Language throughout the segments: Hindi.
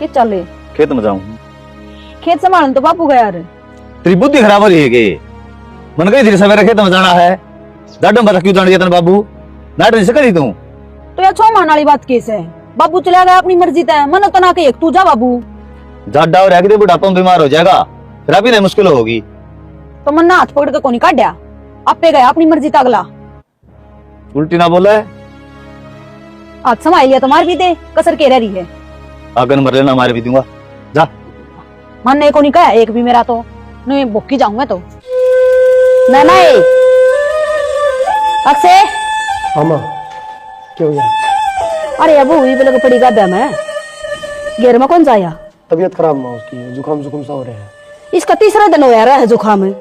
ये चले खेत में जाऊं। खेत संभालने तो बापू गया रे। तेरी बुद्धि खराब हो रही है के? मन गई थी सवेरे खेत में जाना है, डाडम बता क्यों जानी तन बाबू? नाट नहीं करी तू तो ये छो मान वाली बात केस है। बाबू चला गया अपनी मर्जी तय, मन तो ना के एक तू जा बाबू। जाडा और आगे बुढ़ापा में बीमार हो जाएगा, फिर अभी नहीं मुश्किल होगी। तो मन ना हाथ पकड़ के कोनी काढ़या, आपे गया अपनी मर्जी तगला। उल्टी ना बोला है, हाथ संभाल लिया तो मार भी दे, कसर के रह रही है। अगर मर लेना मार भी दूंगा, जा। मन ने को नहीं कहा एक भी मेरा तो नहीं भुक्की जाऊंगा तो ना ना अक्षय। अम्मा क्या हो गया? अरे अबू ये बोले पड़ी गाबा में घेर में कौन जाया? तबीयत खराब माँ उसकी, जुकाम जुकाम सा हो रहा है। इसका तीसरा दिन हो रहा है जुकाम में।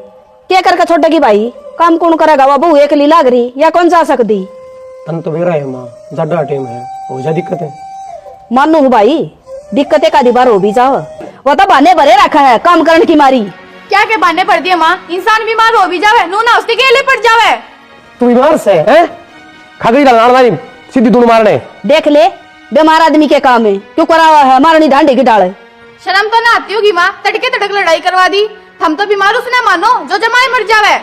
क्या करके छोड़ेगी भाई? काम कौन करेगा? बाबू एक ली लाग रही या कौन जा सकती? तन तो बेरा है माँ, ज्यादा टाइम है, हो जा दिक्कत है। मानो हूँ भाई, दिक्कतें का बार हो भी जाओ, वो तो बहाने भरे रखा है काम करने की मारी। क्या के बहाने पड़ दिए माँ? इंसान बीमार हो भी जावे, नू ना उसके केले पड़ जावे। तू बीमार से है? खा गई डाल सीधी दूर मारने। देख ले बीमार आदमी के काम है क्यों करा हुआ है? मारनी डांडी की डाले शर्म तो ना आती होगी माँ, तड़के तड़क लड़ाई करवा दी। हम तो बीमार उसने मानो जो जमाए मर जावे।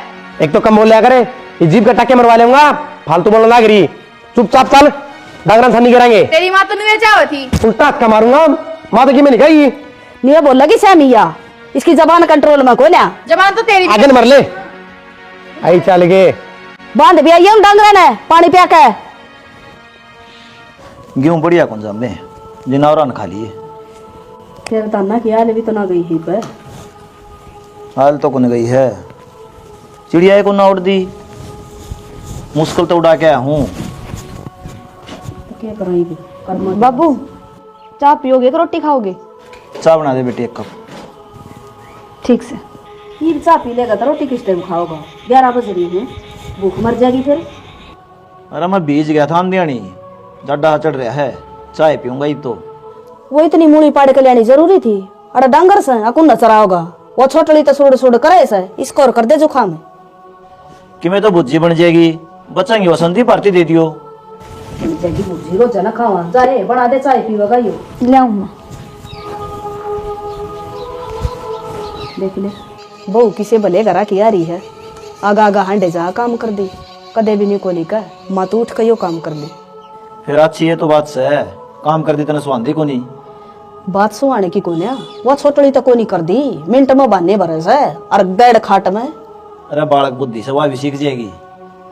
एक तो कम बोल लिया करे, ये जीभ का टाके मरवा लेऊंगा, फालतू बोलने लग रही। चुपचाप चल, डांगरन सन नहीं गिराएंगे। तेरी माँ तो नुए चाव थी। उल्टा का मारूंगा, माँ तो की मैंने कही नहीं बोल लगी सैमिया, इसकी जबान कंट्रोल में को लिया। जबान तो तेरी आगे मर ले। आई चल गे बांध भी आइए डांगरे ने पानी पिया के। गेहूं बढ़िया कौन जाम में जिनावरा खा लिए। फिर ताना की हाल भी तो ना गई ही पे। हाल तो कौन गई है, चिड़िया को ना उड़ दी, मुश्किल तो उड़ा के आया हूँ। क्या कराएंगे? बाबू चाय पियोगे कि रोटी खाओगे? चाय बना दे बेटी एक कप। ठीक से ये चाय पी लेगा तो रोटी किस टाइम खाओगा? 11 बज रही है, भूख मर जाएगी फिर। अरे मैं बीज गया था अंधियानी, जाडा चढ़ रहा है, चाय पीऊंगा ही तो। वो इतनी मूली पाड़ के लेनी जरूरी थी? अरे डांगर से अकुन नचरा होगा, वो छोटली तो सुड़ सुड़ करे से इसको और कर दे जुखाम है कि मैं तो भुज्जी बन जाएगी, बचाएंगी वसंती पार्टी दे दियो। जगी भुज्जी रोज ना खावा जाए बना दे चाय पीवेगा यो लाऊं। देख ले बहू किसे भले घरा की आ रही है, आगा आगा हांडे जा काम कर दी, कदे भी नहीं को नहीं कह माँ तो उठ के यो काम कर ली। फिर अच्छी है तो बात से है, काम कर दी तने सुहांदी को नहीं। बात सुहाने की कोने वो छोटली तो कोनी कर दी, मिनट में बहाने भरस है और गैड खाट में। अरे बालक बुद्धि से वह भी सीख जाएगी।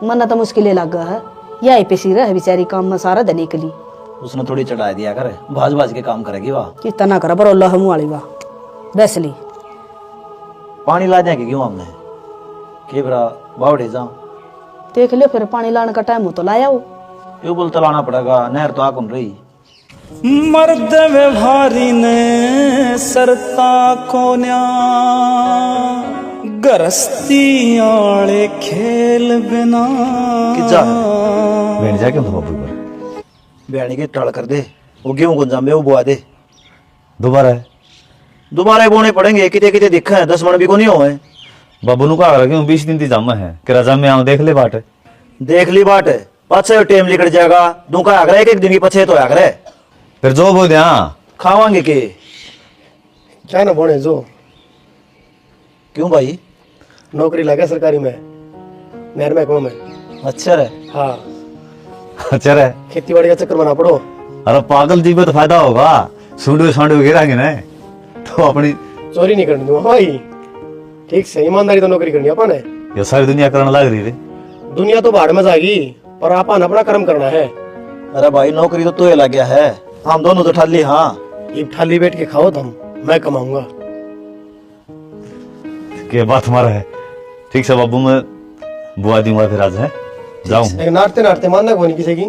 मन तो मुश्किल लगा है, यही पे सी रहे बेचारी काम में सारा दिन निकली। उसने थोड़ी चढ़ा दिया कर, भाज भाज के काम करेगी वाह। कितना कर बरो लहमू वाली वाह बेसली। पानी ला जाएगी क्यों हमने के बरा बावड़े जा। देख लियो फिर पानी लाने का टाइम हो तो लाया हो। यो बोलता लाना पड़ेगा, नहर तो आकुन रही। मर्द व्यवहारी ने सरता कोन्या, गरस्ती आले खेल बिना। कि जा बैठ जा क्यों बाबू पर बैणी के टाल कर दे, वो गेहूं को जामे वो बुआ दे। दोबारा बोने पड़ेंगे, किते किते दिखा है 10 मन भी को नहीं हो है। बाबू नु कहा क्यों 20 दिन ती जामा है कि राजा में आऊं देख ले बाट पाछे टेम निकल जाएगा, दूका आगरा एक दिन की पछे तो आगरा फिर जो बोल दिया खावांगे के क्या ना बोने जो। क्यों भाई? नौकरी लगा सरकारी में, नहर महकमा में। अच्छा है। हाँ अच्छा रे। खेती बाड़ी का चक्कर बना पड़ो। अरे पागल जी में तो फायदा होगा, सूंडे सांडे गिराएंगे ना तो अपनी चोरी नहीं करनी दूंगा भाई, ठीक से ईमानदारी तो नौकरी करनी अपन है। ये सारी दुनिया करने लग रही रे। दुनिया तो बाढ़ में जाएगी पर अपन अपना कर्म करना है। अरे भाई नौकरी तो ये लग गया है, हम दोनों तो ठाली। हाँ ये ठाली बैठ के खाओ तुम, मैं कमाऊंगा। के बात हमारा है। ठीक से बाबू मैं बुआ दूंगा फिर आज है जाऊं। नाटते नाटते मानना कोनी किसी की।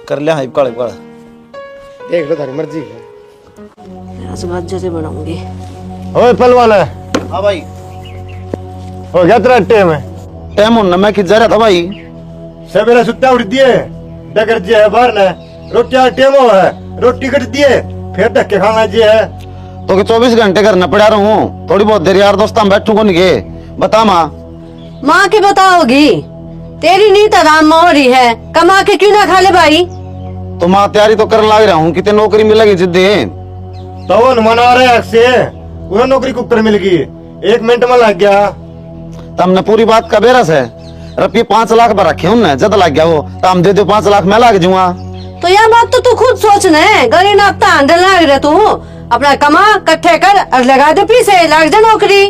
कर लिया हाइप काले काला, देख लो थारी मर्जी है। आज बात जैसे बनाऊंगी। ओए पहलवान है। हाँ भाई हो गया तेरा टाइम है? टाइम होना मैं किधर जा रहा था भाई। सवेरे सुत्ता उठ दिए, डगर जी है बाहर ने, रोटी का टाइम है, रोटी कट दिए फिर धक्के खाना जी है। तो कि 24 घंटे करना पड़ा रहा हूँ, थोड़ी बहुत देर यार दोस्त हम बैठू कौन के बता माँ। माँ की बताओगी, तेरी नींद आराम हो रही है, कमा के क्यों ना खा ले भाई। तो माँ तैयारी तो कर लाग रहा हूँ, कितने नौकरी मिलेगी जिद्दे। तो वो मना रहे अक्से उन्हें नौकरी कुकर मिल गई, 1 मिनट में लग गया। तमने पूरी बात का बेरस है, रुपये 5 लाख पर रखे उनने, जद लग गया वो तो हम दे दो 5 लाख मैं लाग जाऊंगा। तो यह बात तो तू खुद सोच न, गरीब ना अपना अंडर लाग रहे तू, अपना कमा इकट्ठे कर और लगा दे पीछे, लग जा नौकरी।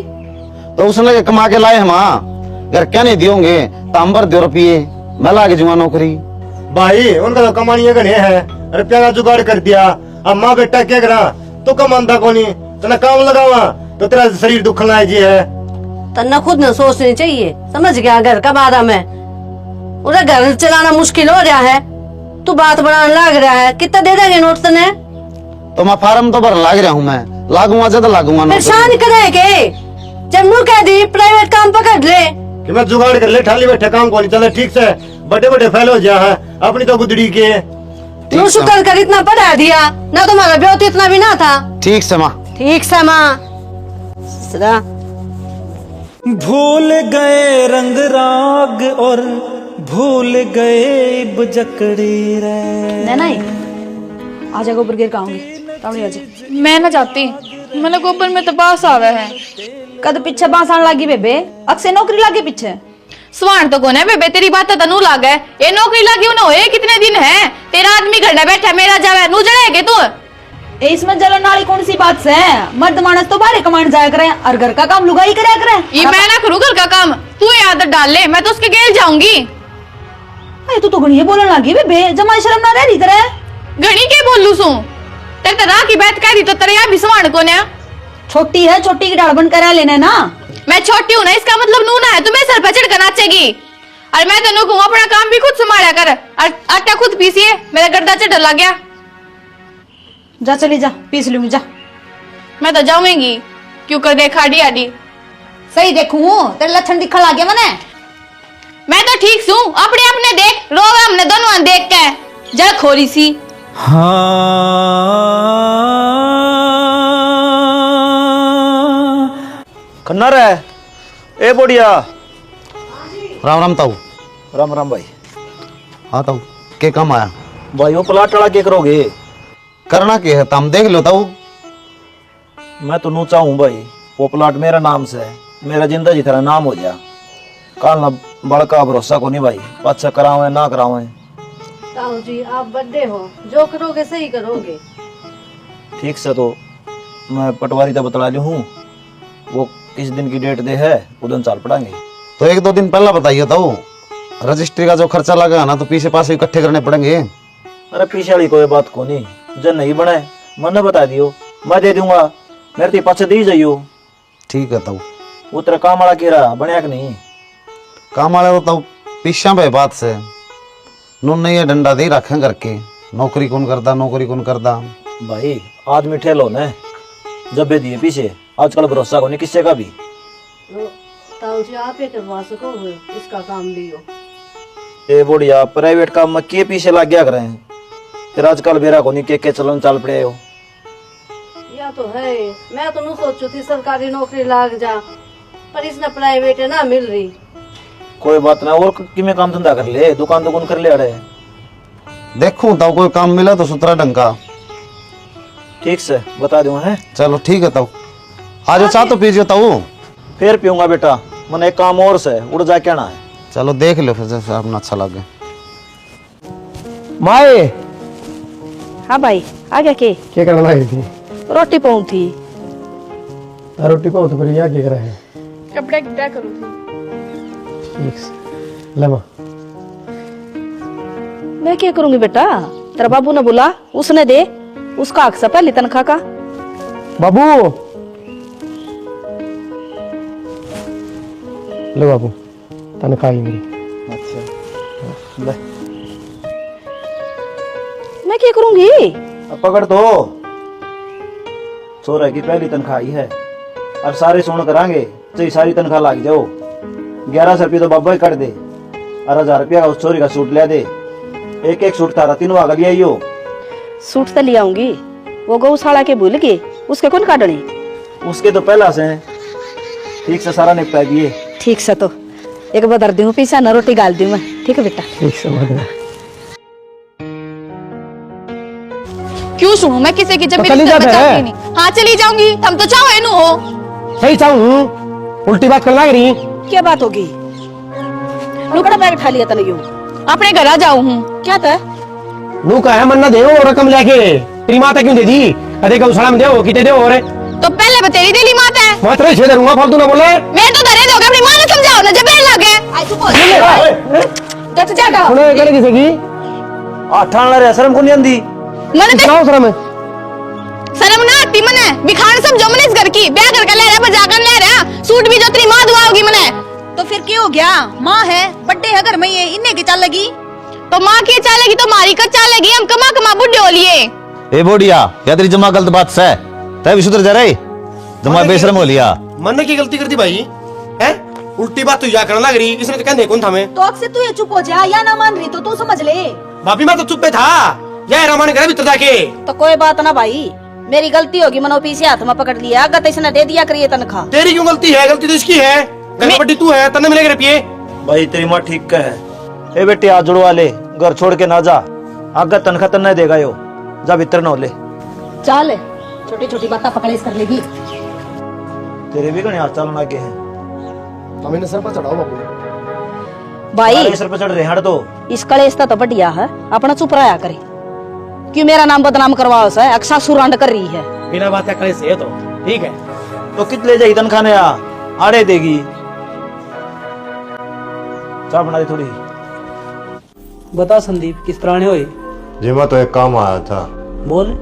तो उसने कमा के लाए हम, घर क्या नहीं दियोगे तो हम भर दो रुपये, मैं लाग जाऊंगा नौकरी। भाई उनका तो कमानी गणे है, रुपया का जुगाड़ कर दिया। अब माँ बेटा क्या करा, तो कमांदा कोनी, तो काम लगावा तो तेरा शरीर दुखन लाए जी है। तन्ना खुद न सोचनी चाहिए, समझ गया? घर का बारा में उधर घर चलाना मुश्किल हो रहा है, तू बात बनाने लग रहा है। कितना दे देंगे नोट तने? तो मैं फार्म तो भर लाग रहा हूँ, मैं लागूंगा जद लागूंगा नौकरी। परेशान करे के जब नू कह दी प्राइवेट काम पकड़ ले कि मैं जुगाड़ कर ले, ठाली बैठे काम को नहीं चले ठीक से, बड़े बड़े फैल हो जा है अपनी तो गुदड़ी के। तू शुक्र कर इतना पढ़ा दिया ना, तुम्हारा ब्याह तो इतना भी ना था। ठीक से माँ, ठीक से माँ। सदा भूल गए रंग राग और भूल गए बजकड़ी रे। नहीं आ जा गोबर गिर काऊंगी तावड़ी आ जा। मैं ना जाती, मैंने गोबर में तो बास आवे है। कद पीछे बांस आने लगी बेबे, अक्से नौकरी लागे पीछे। स्वान तो कौन है बेबे, तेरी बात तो तनु लाग है। ये नौकरी लगी न होए कितने दिन है, तेरा आदमी घर बैठा मेरा जावे, नू जड़ेगे तू। इसमें जलन वाली कौन सी बात से? मर्द मानस तो बाहर कमांड जाया करे और घर का काम लुगाई कराया करे। ये मैं ना करूँ घर का काम, तू ये आदत डाल ले, मैं तो उसके गेल जाऊंगी। अरे तू तो घणी बोलने लगी बेबे, जमाई शर्म ना रह रही तेरे। घणी के बोलू सू, तेरे तरह की बात कह दी तो तेरे यहाँ भी स्वान कौन है? छोटी है, छोटी की डाल बन करा लेने ना। मैं छोटी हूँ ना, इसका मतलब नू ना है तुम्हें सर पर चढ़ कर नाचेगी। और मैं तो नू कहूँ अपना काम भी खुद संभाला कर, और आटा खुद पीसिए, मेरा गर्दा चढ़ लग गया। जा चली जा, पीस लूंगी जा। मैं तो जाऊंगी, क्यों कर देखा आडी आडी। सही देखूं तेरे लक्षण दिखा लगे मने। मैं तो ठीक हूँ, अपने अपने देख, रोवे हमने दोनों देख के जा खोरी सी। हाँ खन्ना रे ए बोडिया। राम राम ताऊ। राम राम भाई। हाँ ताऊ, के काम आया? भाई वो प्लाट टड़ा के करोगे? करना के है तम देख लो ताऊ। मैं तो नू चाहूँ भाई, वो प्लाट मेरा नाम से है, मेरा जिंदा जी तेरा नाम हो गया। काल ना बड़का भरोसा को नहीं भाई, अच्छा करावे ना करावे। ताऊ जी आप बड़े हो, जो करोगे सही करोगे। ठीक से तो मैं पटवारी तो बतला ली हूँ, वो किस दिन की डेट दे है उधर चाल पड़ांगे। तो 1-2 दिन पहला बताइए ताऊ, रजिस्ट्री का जो खर्चा लगा ना तो पीछे पासे इकट्ठे करने पड़ेंगे। अरे पीछे वाली कोई बात को नहीं, जब नहीं बने मैंने बता दियो, मैं दे दूंगा, मेरे तो पाछे दी जाइयो। ठीक है ताऊ। वो तेरा काम वाला केरा बनया कि नहीं? काम वाले तो ताऊ पीछा पे बात से नून नहीं है, डंडा दे रखे करके, नौकरी कौन करता नौकरी कौन करता। भाई आदमी ठेलो ने जब भी दिए पीछे, आजकल भरोसा को नहीं किसी का भी। ताऊ जी आप ही करवा सकोगे इसका काम भी हो। ए बोड़िया प्राइवेट काम में के पीछे लग गया करे हैं, तेरा आजकल बेरा को नहीं के चलन चाल पड़े हो। या तो है, मैं तो नहीं सोचू थी सरकारी नौकरी लाग जा, पर इसने प्राइवेट है ना मिल रही। कोई बात ना, और किमें काम धंधा कर ले, दुकान दुकान कर ले अड़े। देखूं ताऊ कोई काम मिला तो सुतरा ढंग का। ठीक से बता दूं है। चलो ठीक है ताऊ, आज चाह तो पीजिए ताऊ। फिर पीऊंगा बेटा, मैंने एक काम और से उड़ जा कहना है। चलो देख लो फिर जैसे अपना अच्छा लगे। माए हाँ भाई आ गया के? क्या करना लगी थी? रोटी पाऊँ थी। रोटी को तो फिर यहाँ क्या कर रहे हैं? कपड़े क्या करूँ थी? ठीक से ले माँ। मैं क्या करूंगी बेटा, तेरा बाबू ने बोला उसने दे, उसका हक से पहली तनख्वाह का। बाबू ले बाबू तनख्वाह ही मेरी। अच्छा ले मैं क्या करूंगी? अब पकड़ दो, सोरे की पहली तनख्वाह ही है, और सारे सोन करांगे तो सारी तनख्वाह लाग जाओ। 1100 रुपये तो बाबा ही कर दे, और 1000 रुपया का उस चोरी का सूट ले दे। एक एक सूट थारा 3 वाग लिया यो। सूट तो ले आऊंगी, वो गौशाला के भूल गए, उसके कौन काटनी? उसके तो पहला से हैं। ठीक से सारा निपटा दिए। ठीक से तो एक बदर दूं पीछा न रोटी गाल दूं मैं। ठीक है बेटा। ठीक से क्यों सुनूं मैं किसी की जब तो मेरी चली जा सरपंच फिर। आती नहीं। हाँ चली जाऊंगी, तुम तो चाहो एनु हो। सही चाहूँ उल्टी बात करना रही। क्या बात होगी? नुकड़ा बैग उठा लिया तने यूं। अपने घर आ जाऊं हूँ। क्या था? नू कहा मन्ना दे रकम लेके तेरी माता क्यों दे दी? अरे गौशाला में दे कितने दे और तो पहले बतेरी देली माता है। मैं तेरे छेद दूंगा फालतू ना बोले। मैं तो धरे दोगे, अपनी माँ ने समझाओ ना, जब लगे आई तू बोल जट जागा सुनो करे किसे की आठान ला रे शर्म को नहीं आंदी। मने ते सुनाओ शर्म शर्म ना आती मने बिखान समझो मने इस घर की ब्याह करके ले रहा बजा कर ले रहा सूट भी जो तेरी माँ दुआओगी मने। तो फिर क्या हो गया? माँ है, बड्डे है घर में, ये इन्हें की चाल लगी। तो माँ की चालेगी तो मारी का चालेगी, हम कमा कमा बुढ़े हो लिए। ए बोडिया क्या तेरी जमा गलत बात से तय भी सुधर जा रही जमा बेशरम हो लिया। मन की गलती कर दी भाई है उल्टी बात तू जा करने लग रही। इसने तो कहने कौन था मैं तो अक्सर तू ये चुप हो जा या ना मान रही तो तू समझ ले। भाभी मैं तो चुप पे था या रामायण करे भीतर जाके। तो कोई बात ना भाई, मेरी गलती होगी, मनो पीछे हाथ में पकड़ लिया, गत इसने दे दिया करिए तनख्वाह। तेरी क्यों गलती है? गलती तो इसकी है, घर बड्डी तू है, तन्ने मिलेगा रुपये। भाई तेरी माँ ठीक कहे। ए बेटे आज जुड़वा ले, घर छोड़ के ना जा, आगे तनख्वाह तन्ने देगा यो, जा भीतर न हो ले। चल छोटी छोटी बातें पकड़ेस कर लेगी। तेरे भी कहीं हाथ चलना के हैं। हमें सर पर चढ़ाओ बाबू। भाई सारे सर पर चढ़ रहे हैं तो इस कलेश तो बढ़िया है, अपना चुप रहा करे, क्यों मेरा नाम बदनाम करवाओ से अक्सा सुरांड कर रही है। बिना बात करे से तो ठीक है। तो कित ले जाई तनख्वाह ने आड़े देगी। चाय बना दे थोड़ी। बता संदीप किस तरह हुई? जी मैं तो एक काम आया था। बोल।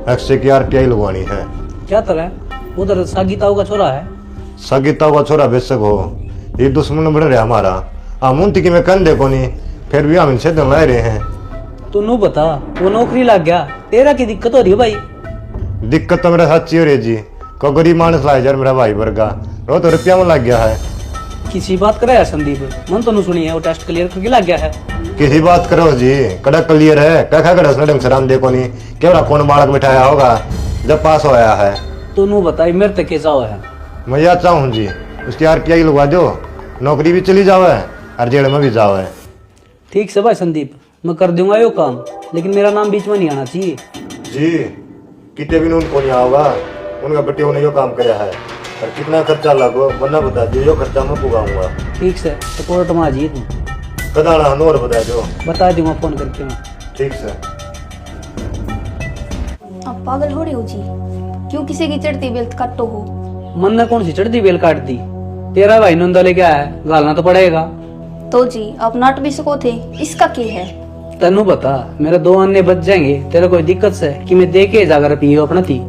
एक्से की आरटीआई लगवानी है। क्या तरह? उधर सागीताऊ का छोरा है। सागीताऊ का छोरा बेशक हो, ये दुश्मन बन रहा हमारा। हम उनती की मैं कन देखो नहीं, फिर भी हम इनसे दंगाए रहे हैं। तू नू बता, वो नौकरी लग गया, तेरा की दिक्कत हो रही है भाई? दिक्कत तो मेरा सच्ची हो रही जी, को गरीब मानस ला यार मेरा भाई वर्गा रो तो रुपया में लग गया है। किसी बात करे यार संदीप, मन तो नू सुनी है, वो टेस्ट क्लियर करके लग गया है। किसी बात करो जी, कड़ा क्लियर है, क्या कड़ा उसने ढंग से राम देखो नहीं, केवड़ा कौन बालक बिठाया होगा जब पास होया है। तू नू बताई मेरे तक कैसा हुआ है? मैं यह चाहूँ जी उसकी आरटीआई लगवा दो, नौकरी भी चली जावे और जेल में भी जावे। ठीक से भाई संदीप, मैं कर दूंगा यो काम, लेकिन मेरा नाम बीच में नहीं आना चाहिए। जी कितने भी उनको नहीं आएगा, उनका बेटे ने यो काम कराया है और कितना खर्चा लगो वरना बता दो, यो खर्चा मैं पुगाऊंगा। ठीक से तो कोर्ट में आ जाइए तू। कदाना नोर बता दो। बता दूंगा फोन करके मैं। ठीक से। अब पागल हो रही हो जी, क्यों किसी की चढ़ती बेल्ट काटो हो? मन ने कौन सी चढ़ती बेल काट दी? तेरा भाई नंदा लेके आया है, गालना तो पड़ेगा। तो जी आप नाट भी सको थे, इसका क्या है? तेनू बता, मेरे 2 अन्य बच जाएंगे, तेरा कोई दिक्कत से कि मैं दे के जाकर पियो अपना थी?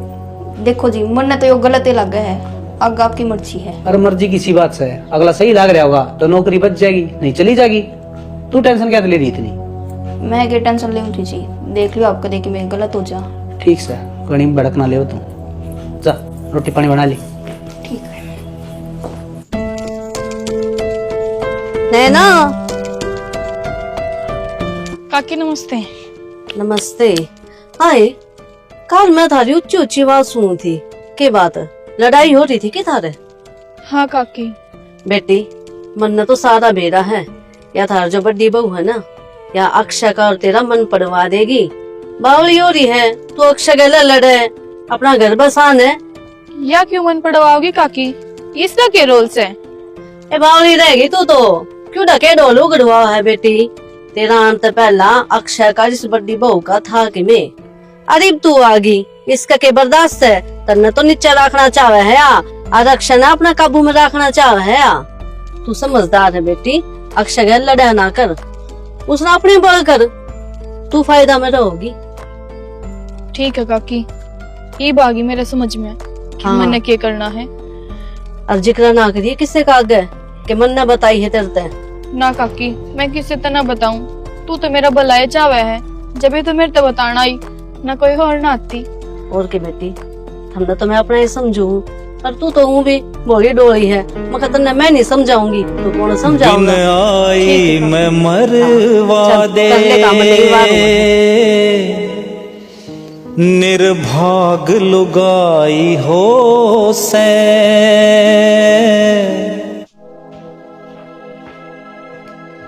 देखो जी मन तो यो गलत ही लग है, आगे आपकी मर्जी है। अरे मर्जी किसी बात से है, अगला सही लग रहा होगा तो नौकरी बच जाएगी, नहीं चली जाएगी। तू टेंशन क्या ले रही इतनी? मैं क्या टेंशन ले थी जी, देख लियो आपका देखी मैं गलत हो जा। ठीक से कहीं भड़कना ले तू, जा रोटी पानी बना ली। ठीक है। नैना काकी नमस्ते। नमस्ते। हाय, कल मैं थारी ऊंची ऊंची आवाज सुनी थी, के बात लड़ाई हो रही थी कि थारे? हाँ काकी। बेटी मन ने तो सारा बेरा है, या थार जो बड़ी बहू है ना, या अक्षय का और तेरा मन पड़वा देगी। बावली हो रही है, तू अक्षय गले लड़े, अपना घर बसान है। या क्यों मन पड़वाओगी काकी, इसका क्या रोल से? ए बावली रहेगी तू तो क्यों ढके ढोल उगड़वा है बेटी। तेरा अंत पहला अक्षय का जिस बड़ी बहू का था कि मैं, अरे तू आ गई, इसका के बर्दाश्त है? तन्ने तो नीचे रखना चाहे है या और अक्षय ने अपना काबू में रखना चाहे है या? तू समझदार है बेटी, अक्षय गल लड़ा ना कर, उसने अपनी बल कर, तू फायदा में रहोगी। ठीक है काकी, ये बागी मेरे समझ में कि हाँ। मैंने क्या करना है। और जिक्र ना करिए किससे का आगे कि मन ने बताई है तेरे। ना काकी, मैं किसे तना बताऊं, तू तो मेरा भलाई चावे है, जब तो मेरे तो बताना ही ना कोई और ना आती। और के बेटी हमने तो मैं अपना ही समझू, पर तू तो हूँ भी बोली डोली है, मगर तन्ने मैं नहीं समझाऊंगी तो कौन समझाऊंगा। आई मैं मरवा दे निर्भाग लुगाई हो से।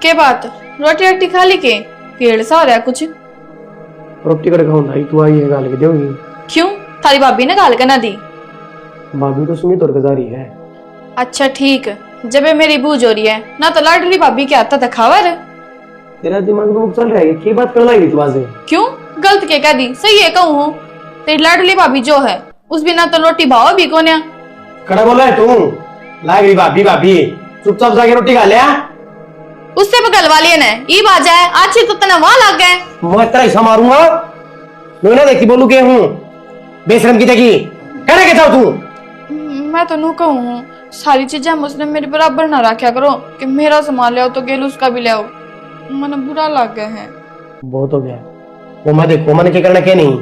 के बात रोटी रोटी खा ली के पेड़ सा हो रहा है कुछ? रोटी कड़ खाऊं भाई तू आई है गाल के देगी क्यों थारी भाभी ने गाल करना दी? भाभी तो सुनी तोड़ के जा रही है। अच्छा ठीक, जब ये मेरी बूझ हो रही है ना तो लाडली भाभी के आता था खावर। तेरा दिमाग में चल रहा है की बात कर लाएगी तू आज? क्यों गलत के कह दी? सही है कहूँ हूँ, तेरी लाडली भाभी जो है उस बिना तो रोटी भाव भी कोन्या। कड़ा बोला है तू लाग रही भाभी भाभी, चुपचाप जाके रोटी खा ले। उससे भी गलवा लिए ने ई बाजा है आज तो तना वहां लग गए। मैं तेरा हिस्सा मारूंगा। मैं ना देखी बोलू के हूँ बेशरम की देखी करे के जाओ तू। मैं तो नू कहूँ हूँ सारी चीजें मुझने मेरे बराबर ना रखा करो कि मेरा सामान ले आओ तो गेल उसका भी ले आओ। मन बुरा लग गया है। बहुत हो गया वो मैं देखो मैंने क्या करना क्या नहीं।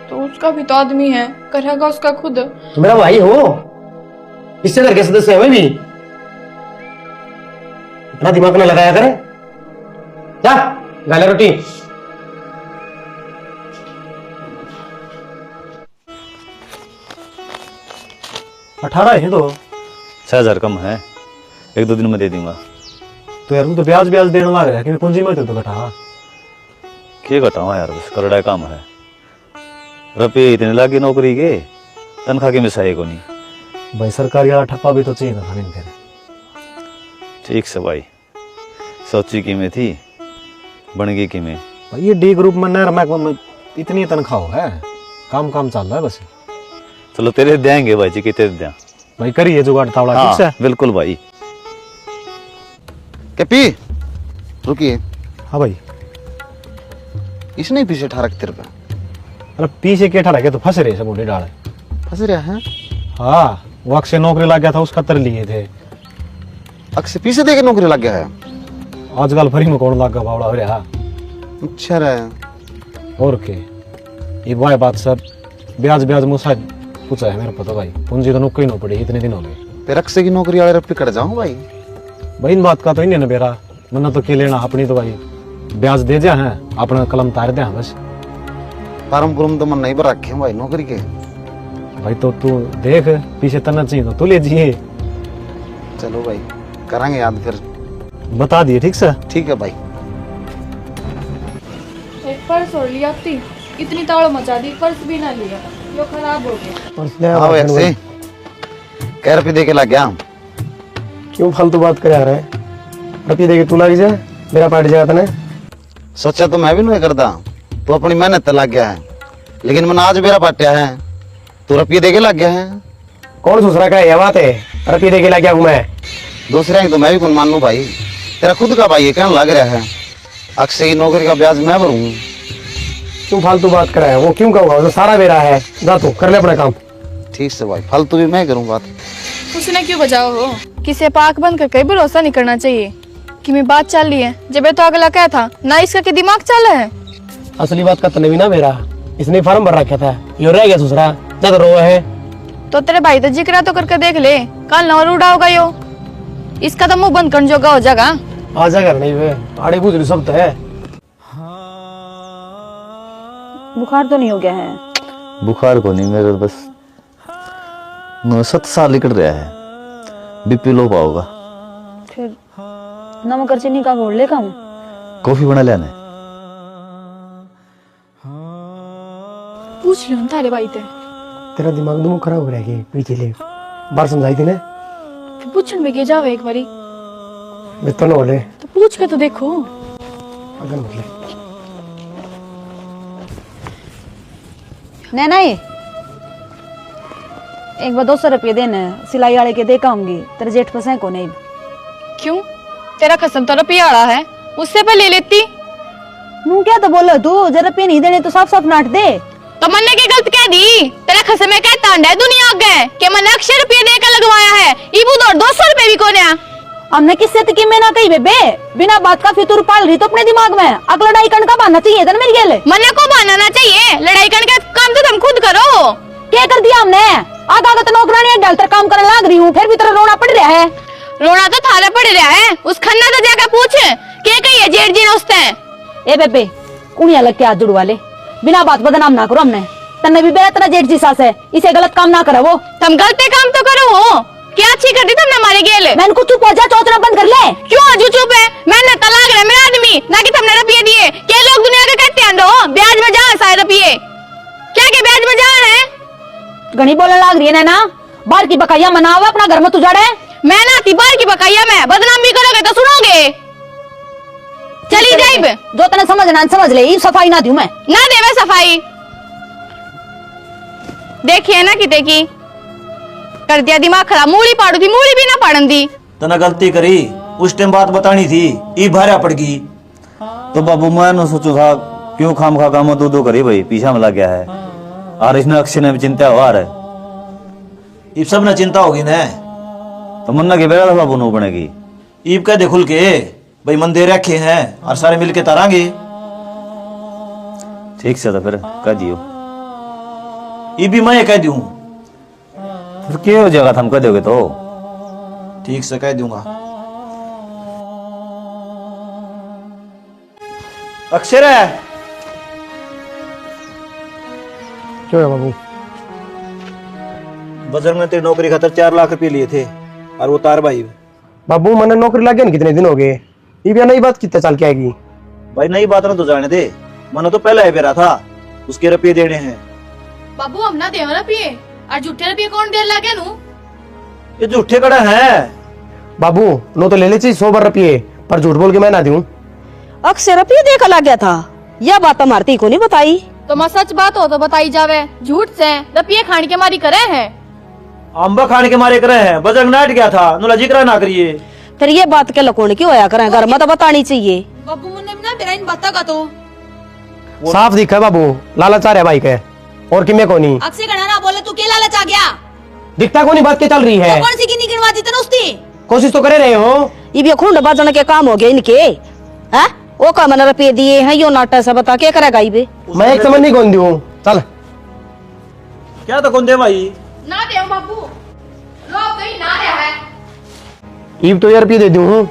तो उसका भी तो आदमी है, करेगा उसका खुद। तो मेरा भाई हो, इससे घर के सदस्य है भी। इतना दिमाग ना लगाया करे। जा गाले रोटी। अठारह है तो 6,000 कम है, 1-2 दिन में दे दूंगा। तो यार तू तो ब्याज ब्याज देने लग रहा है कि पूंजी में तो घटा क्या घटाऊं यार, बस करड़ा काम है। रुपये इतने लागे नौकरी के, तनख्वाह के मिसाए को नहीं भाई। सरकारी वाला ठप्पा भी तो चाहिए ना खाने फिर। ठीक से भाई, सोची की में थी बन गई की में। भाई ये डी ग्रुप में न इतनी तनख्वाह है, काम चल रहा है बस। चलो तेरे देंगे भाई जी, कितने दें भाई करिए जुगाड़ तावड़ा। हाँ, ठीक से बिल्कुल भाई। कैपी रुकिए। हाँ भाई इसने पीछे ठा रखते रुपए। अरे पीछे के ठा रखे तो फंस रहे सब बूढ़े डाल फंस रहा है। हाँ वो अक्षय नौकरी लग गया था उसका तर लिए थे। अक्षय पीछे दे के नौकरी लग गया है। आजकल फ्री में कौन लग गया बावड़ा हो रहा। अच्छा रहा और के ये भाई बात सब ब्याज ब्याज मुझसे पूछा है मेरे पता भाई। पूंजी तो नौकरी न पड़ी इतने दिन हो गए। फिर अक्षय की नौकरी वाले रुपये कट जाऊं भाई। भाई इन बात का तो ही नहीं ना बेरा, वरना तो के लेना अपनी तो भाई ब्याज दे जा है, अपना कलम तार दे बस। फार्म पुरम तो मन नहीं भर रखे भाई नौकरी के। भाई तो तू देख पीछे तना चाहिए तो तू ले जिए। चलो भाई करेंगे याद फिर बता दिए। ठीक से ठीक है भाई। एक पर्स और लिया थी, इतनी ताड़ मचा दी, पर्स भी ना लिया, यो खराब हो गया। हाँ अक्षय कै रुपये दे के लग गया। क्यों फालतू बात कर रहा है? रुपये दे के तू लग जा, मेरा पार्ट जाता ना। सोचा तो मैं भी नहीं करता, तो अपनी मेहनत लग गया है, लेकिन मैंने आज मेरा पाटिया है तो रुपये दे के लग गया है। कौन दूसरा का यह बात है? रुपये दे के लग गया हूँ मैं। दूसरे तो मैं भी कौन मान लूं भाई, तेरा खुद का भाई है क्या लग रहा है। अक्षय की नौकरी का ब्याज मैं भरूं। क्यों फालतू बात कर रहा है? वो क्यों कहूँगा, वो तो सारा मेरा है। जा तू कर ले अपना काम। ठीक से भाई, फालतू भी मैं करूँ बात। उसने क्यों बजाओ हो? किसी पाक बंद कर कहीं भरोसा नहीं करना चाहिए कि मैं बात चल रही है, जब ये तो अगला क्या था ना, इसका के दिमाग चल है। असली बात का तने भी ना मेरा, इसने फार्म भर रखा था, ये रह गया दूसरा। ज्यादा रो है तो तेरे भाई तो जिक्र तो करके देख ले, कल ना और उड़ा होगा यो। इसका तो मुंह बंद कर जोगा हो जाएगा। आ जाएगा नहीं वे आड़े बुझ सब तो है। बुखार तो नहीं हो गया है? बुखार को नहीं, मेरे बस 7 साल निकल रहा है, बीपी लो पाओगा। फिर नमक और चीनी का घोल ले कम। कॉफी बना लेने। पूछ लो तारे भाई ते। तेरा दिमाग दुम खराब हो रहा है पीछे ले बार समझाई थी ना। फिर पूछन में के जाओ एक बारी बेहतर न बोले तो पूछ के तो देखो। अगर बोले नैना ये एक बार 200 रुपये देने सिलाई वाले के दे कहूंगी, तेरे जेठ फंसे को नहीं। क्यों? तेरा कसम तो रुपया आड़ा है, उससे पे ले लेती। मुँह क्या तो बोलो तू, जब रुपये नहीं देने तो साफ साफ नाट दे। तो मैंने क्या गलत कह दी? तेरा खसम में क्या तांड है दुनिया आगे कि मैंने अक्षय रुपये देकर लगवाया है, इबू दौड़ 200 रुपये भी कोने। हमने किससे तक में ना कही बेबे, बिना बात का फितूर पाल रही तो अपने दिमाग में। अग लड़ाई करने का बहाना चाहिए था ना मेरे गेले। मन्ने को बहाना चाहिए, लड़ाई करने का काम तो तुम खुद करो। क्या कर दिया हमने? आधा तो नौकरानी डालकर काम करने लग रही हूँ, फिर भी तेरा रोना पड़ रहा है। रोना तो थारा पड़ रहा है, उस खन्ना तो जाकर पूछ क्या कही है जेठ जी ने उसने। ए बेबे कुड़िया लग के हाथ जुड़वा ले, बिना बात बदनाम ना करो। हमने तन्ने भी बेहतर जेठ जी सास है, इसे गलत काम ना करो। वो तुम गलत काम तो करो हो, क्या अच्छी कर दी तुमने हमारे गेले। मैंने कुछ चुप हो जा, चौथरा बंद कर ले। क्यों अजू चुप है? मैंने तलाक है मेरा आदमी ना कि तुमने रुपये दिए। क्या लोग दुनिया के कहते हैं घनी बोलने लाग रही है ना, बाहर की बकाइया मनावे अपना घर में तुझाड़े। मैं ना आती बाहर की बकाइया में, बदनाम भी करोगे तो सुनोगे। चली जाइब जो तने समझना समझ ले, ये सफाई ना दूं मैं। ना दे मैं सफाई। देखिए ना कि देखी कर दिया दिमाग खराब। मूली पाड़ू थी, मूली भी ना पाड़न दी। तना गलती करी, उस टाइम बात बतानी थी, ई भारा पड़ गई। तो बाबू मैं न सोचू था क्यों खाम खा काम दो करी भाई, पीछा में लग गया है। और इसने अक्षय ने भी चिंता हुआ है, ईब सब ने चिंता होगी ना। तो मुन्ना के बेड़ा बाबू नो बनेगी। ईब कह दे खुल के भाई मन दे रखे हैं और सारे मिलके तारांगे। ठीक से तो फिर कह दियो। ई भी मैं कह दूं। फिर क्या हो जाएगा, हम कह दोगे तो ठीक से कह दूंगा। अक्षर है क्यों है बाबू? बजरंग ने तेरी नौकरी खातर 4 लाख रुपए लिए थे और वो तार भाई। बाबू मैंने नौकरी लग गया ना, कितने दिन हो गए। ये भी नई बात कितना चाल के आएगी? भाई नई बात ना तो जाने दे, मैंने तो पहले ही बेरा था, उसके रुपये देने हैं। बाबू हम ना दे रुपये, और झूठे रुपये कौन दे लगे नू? ये झूठे कड़ा है बाबू। नो तो ले ले चाहिए 100 रुपये, पर झूठ बोल के मैं ना दूं। अक्षय रुपये देखा लग गया था, यह बात हमारी को नहीं बताई। तो मैं सच बात हो तो बताई जावे, झूठ से रुपये खाने के मारी करे हैं। अंबा खाने के मारे करे हैं, बजरंग नाट गया था, नुला जिक्र ना करिए। फिर ये बात के लकोण क्यों होया करें, घर में तो बतानी चाहिए। बाबू मुन्ने ना तेरा इन बातों का तो साफ दिखा है बाबू, लालच आ रहा है भाई के, और किमे को नहीं। अक्सर गणा ना बोले तू के लालच आ गया? दिखता को नहीं बात क्या चल रही है। कौन सी गिनी गिनवा दी तने उसकी? कोशिश तो करे रहे हो। ये भी खूंड बाजन के काम हो गए इनके। हैं वो का मन रुपये दिए हैं, यो नाटा से बता के करेगा ये। मैं एक समझ नहीं कौन दूं। चल क्या तो कौन दे भाई? ना दे बाबू, लोग कहीं ना रहा है। ईब तो यार रुपये दे दूं,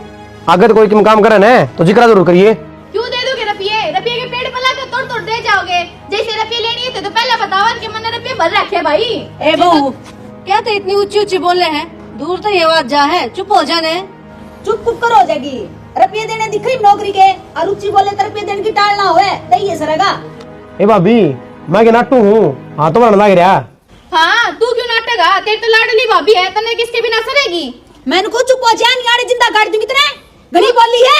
अगर कोई काम करे ना तो जिक्र जरूर करिए। क्यों दे दोगे रुपये? रुपये के पेड़ पर लाकर तोड़ तोड़ दे जाओगे। जैसे रुपये लेनी है तो पहले बताओ कि मैंने रुपये भर रखे भाई। ए बहू, क्या तो इतनी ऊंची ऊंची बोल रहे हैं? दूर तो ये आवाज जा है, चुप हो जाने। चुप कुप कर हो जाएगी। रुपये देने दिखे नौकरी के, और उच्ची बोले तो रुपये देने की टालना होए, दही सरेगा। ए भाभी, मैं के नाटू हूँ, हाँ तो लग रहा। हाँ तू क्यों नाटेगा? तेरी तो लाडली भाभी है, तने किसके बिना सरेगी? मैंने को चुप हो जा, नियाड़े जिंदा गाड़ दूंगी तेरे। घड़ी बोली है,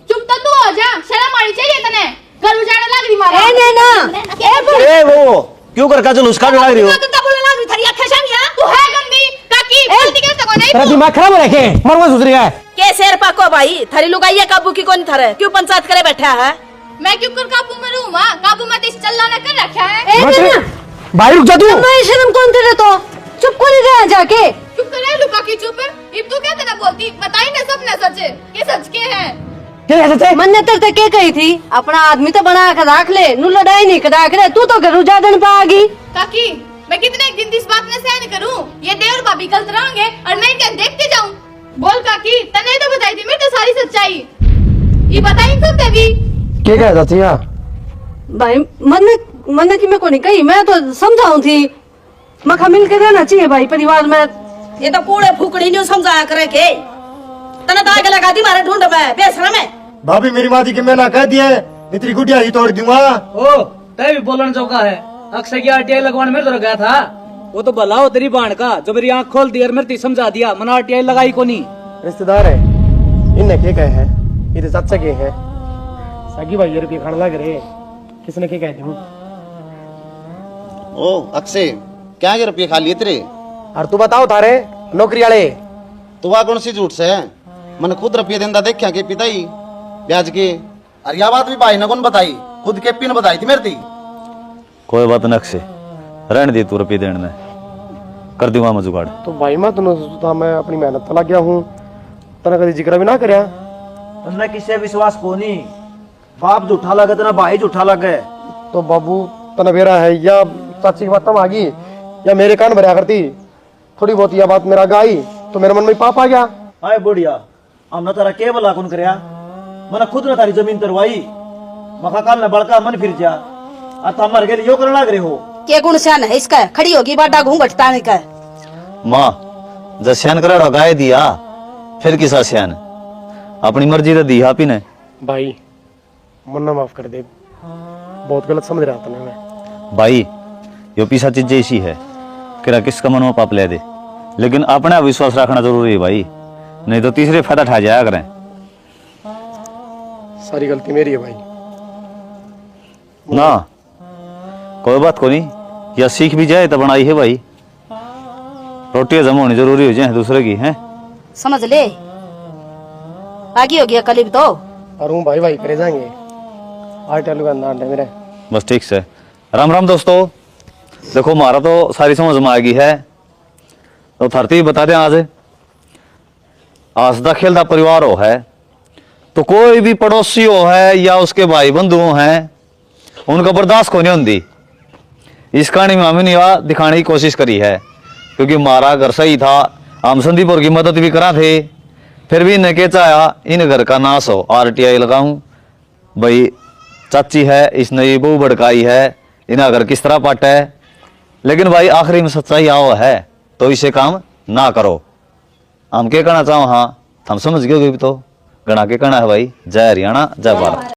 चुप तो तू हो जा, शर्म आनी चाहिए तने। घर उजाड़ने लग रही मारा। ए नैना, ए वो क्यों कर काजल उसका लग रही हो? कितना बोलने लग रही थारी आंखें शामिया। तू है गंदी काकी, गलती कैसे को नहीं? तेरा दिमाग खराब हो रखे, मरवा सोच रही है। के शेर पाको भाई, थारी लुगाई काबू की कौन थारे, क्यों पंचायत करे बैठा है? मैं क्यों कर काबू में रहूं? मां काबू में तो इस चल्ला ने कर रखा है। भाई रुक जा तू। मैं शर्म कौन तेरे तो चुप को नहीं रहा जाके। चुप करे लुका की चुप। इब तू क्या तेरा बोलती? बताई ना सब ने सच, ये सच के है। क्या सच है? मैंने तेरे क्या कही थी, अपना आदमी तो बना कर रख ले, नू लड़ाई नहीं कर रख ले, तू तो घर उजाड़न पाएगी। काकी मैं कितने दिन इस बात में सहन करूं? ये देवर भाभी गलत रहेंगे और मैं क्या देखते जाऊं? बोल काकी, तने तो बताई थी मैं तो सारी सच्चाई। ये बताई सब देवी। क्या कह चाची? भाई मन की मैं को नहीं कही, मैं तो समझाऊं थी। मखा मिल के रहना चाहिए भाई परिवार में। ये तो कूड़े फूकड़ी नहीं समझाया करे के, तना तो आगे लगा दी मारे ढूंढ में बेशरम है। भाभी मेरी माँ की मैं ना कह दिया, इतनी गुटिया ही तोड़ दूंगा। ओ तय भी बोलने चौका है। अक्षय की आरटीआई लगवाने मेरे तो गया था। वो तो भला हो तेरी बाण का, जो मेरी आंख खोल दी और मेरे समझा दिया, मैंने आरटीआई लगाई को नहीं। रिश्तेदार है, इनने क्या कहे हैं? ये तो चाचा के हैं, सगी भाई रुपये खाने लग रहे, किसने क्या कहते हूँ? ओ अक्षय, क्या के रुपये खा लिए तेरे? और तू बताओ थारे नौकरी वाले तू वह कौन सी झूठ से है? मैंने खुद रुपये देंदा देखा के पिताई ब्याज के। अरे यह बात भी भाई ने कौन बताई? खुद के पिन बताई थी मेरे दी। कोई बात न अक्षय, रहने दे तू रुपये देने में, कर दूंगा मैं जुगाड़। तो भाई मैं तुमने सोचता मैं अपनी मेहनत तो लग गया हूँ, तना कभी जिक्र भी ना करया। उसने किससे विश्वास को नहीं, बाप झूठा लगे तना भाई झूठा लगे। तो बाबू तना बेरा है या चाची की बात आ गई या मेरे कान भरया करती, थोड़ी बहुत यह बात मेरा गाई तो मेरे मन में पाप आ गया। आए बुढ़िया, हमने तारा के भला कौन करया? मैंने खुद ने तारी जमीन तरवाई, मखा काल ने बड़का मन फिर जा, आता मर गए यो करना लग रहे हो। के गुण स्यान है इसका, खड़ी होगी बाटा घूंघट ताने का। माँ जब स्यान करा गाय दिया, फिर किसा स्यान? अपनी मर्जी तो दी आप ही ने। भाई मन्ना माफ कर दे, बहुत गलत समझ रहा था मैं। भाई यो पीसा चीज ऐसी है, किरा किसका मन में पाप ले दे, लेकिन अपने विश्वास रखना जरूरी है भाई, नहीं तो तीसरे फायदा ठा जाया करें। सारी गलती मेरी है भाई। ना कोई बात को नहीं, या सीख भी जाए तो बनाई है भाई, रोटियां जमा होनी जरूरी हो जाए दूसरे की है। समझ ले, आगे हो गया कलीब तो। और हूँ भाई भाई करे जाएंगे आटे आलू का नाम है मेरे। बस ठीक से। राम राम दोस्तों, देखो हमारा तो सारी समझ में आ गई है, तो थरती बता दें आज हंसदा खेलता परिवार हो है, तो कोई भी पड़ोसी हो है या उसके भाई बंधु हैं, उनका बर्दाश्त को नहीं होती। इस कहानी में हमने यह दिखाने की कोशिश करी है, क्योंकि हमारा घर सही था, हम संदीपुर की मदद भी करा थे, फिर भी इन्हें के चाहा इन घर का नाश हो, RTI लगाऊं भाई। चाची है, इसने ये बहू भड़काई है, इन्हें अगर किस तरह पाटा है, लेकिन भाई आखिरी में सच्चाई आओ है तो इसे काम ना करो। हम क्या कहना चाहो, हाँ हम समझ गए तो गणा के कहना है भाई। जय हरियाणा, जय भारत।